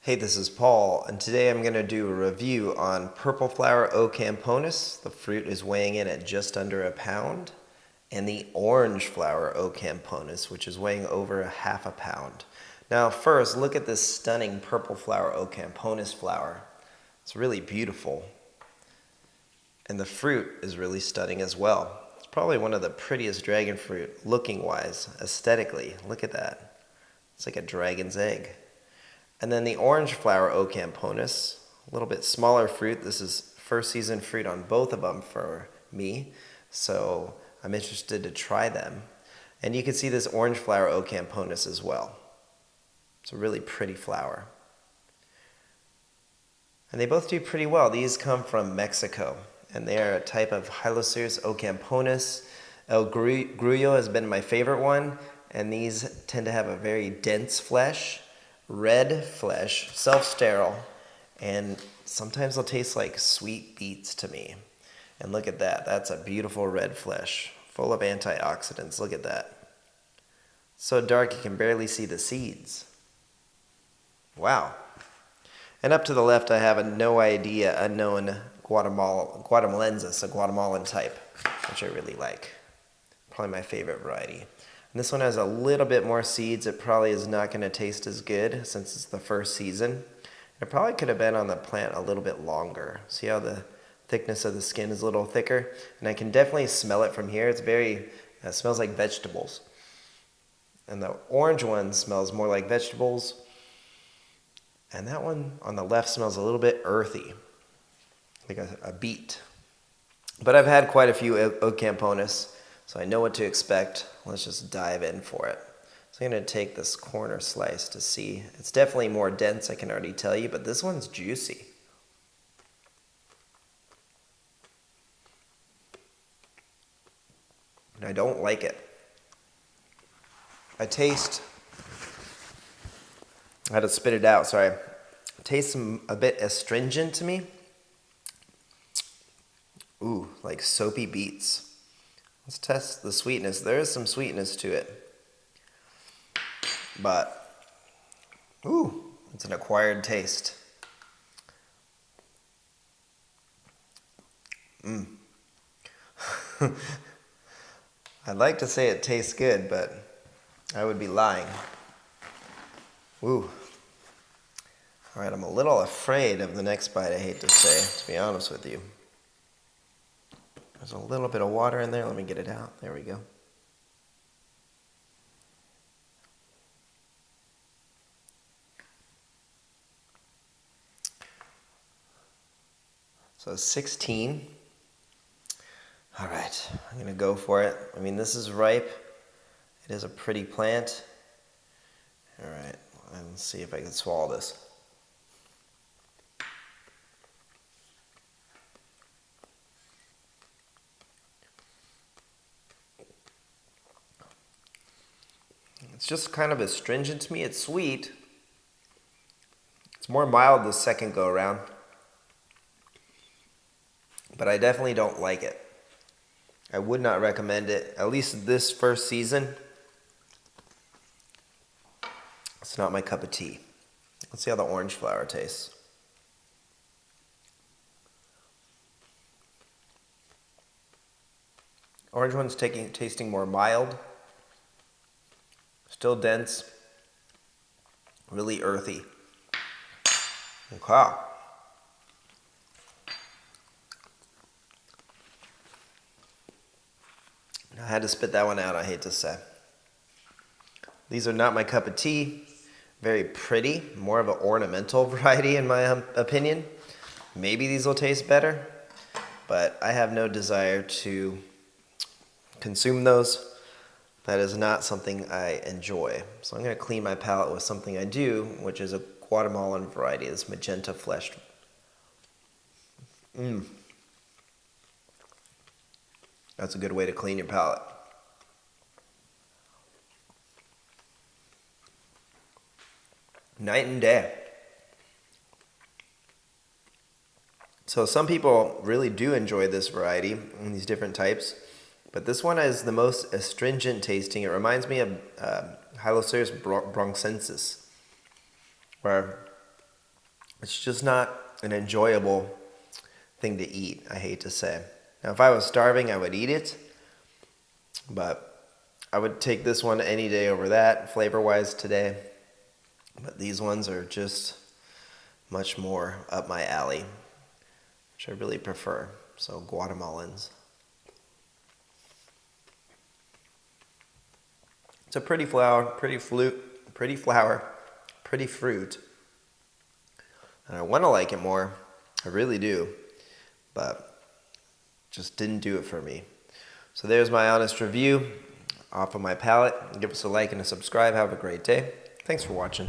Hey, this is Paul, and today I'm going to do a review on purple flower Ocamponis. The fruit is weighing in at just under a pound. And the orange flower Ocamponis, which is weighing over a half a pound. Now first, look at this stunning purple flower Ocamponis flower. It's really beautiful. And the fruit is really stunning as well. It's probably one of the prettiest dragon fruit looking wise, aesthetically. Look at that. It's like a dragon's egg. And then the orange flower Ocamponis, a little bit smaller fruit. This is first season fruit on both of them for me, so I'm interested to try them. And you can see this orange flower Ocamponis as well. It's a really pretty flower. And they both do pretty well. These come from Mexico, and they are a type of Hylocereus Ocamponis. El Grullo has been my favorite one, and these tend to have a very dense flesh. Red flesh, self-sterile, and sometimes they'll taste like sweet beets to me. And look at that, that's a beautiful red flesh, full of antioxidants. Look at that. So dark you can barely see the seeds. Wow. And up to the left I have a unknown Guatemalensis, a Guatemalan type, which I really like. Probably my favorite variety. And this one has a little bit more seeds. It probably is not going to taste as good since it's the first season. It probably could have been on the plant a little bit longer. See how the thickness of the skin is a little thicker? And I can definitely smell it from here. It smells like vegetables. And the orange one smells more like vegetables. And that one on the left smells a little bit earthy, like a beet. But I've had quite a few Ocamponis, so I know what to expect. Let's just dive in for it. So I'm going to take this corner slice to see. It's definitely more dense, I can already tell you, but this one's juicy. And I don't like it. I had to spit it out, sorry. It tastes a bit astringent to me. Ooh, like soapy beets. Let's test the sweetness. There is some sweetness to it. But, ooh, it's an acquired taste. I'd like to say it tastes good, but I would be lying. Ooh. All right, I'm a little afraid of the next bite, I hate to say, to be honest with you. There's a little bit of water in there. Let me get it out. There we go. So 16. All right, I'm going to go for it. I mean, this is ripe. It is a pretty plant. All right, let's see if I can swallow this. It's just kind of astringent to me. It's sweet. It's more mild the second go around. But I definitely don't like it. I would not recommend it, at least this first season. It's not my cup of tea. Let's see how the orange flower tastes. Orange one's tasting more mild. Still dense, really earthy. Okay. I had to spit that one out, I hate to say. These are not my cup of tea. Very pretty, more of an ornamental variety in my opinion. Maybe these will taste better, but I have no desire to consume those. That is not something I enjoy. So I'm going to clean my palate with something I do, which is a Guatemalan variety, this magenta fleshed. That's a good way to clean your palate. Night and day. So some people really do enjoy this variety and these different types. But this one is the most astringent tasting. It reminds me of Hylocereus broncensis, where It's just not an enjoyable thing to eat, I hate to say. Now, if I was starving, I would eat it, but I would take this one any day over that, flavor-wise today. But these ones are just much more up my alley, which I really prefer. So, Guatemalans. It's a pretty flower, pretty fruit. And I want to like it more. I really do. But just didn't do it for me. So there's my honest review off of my palate. Give us a like and a subscribe. Have a great day. Thanks for watching.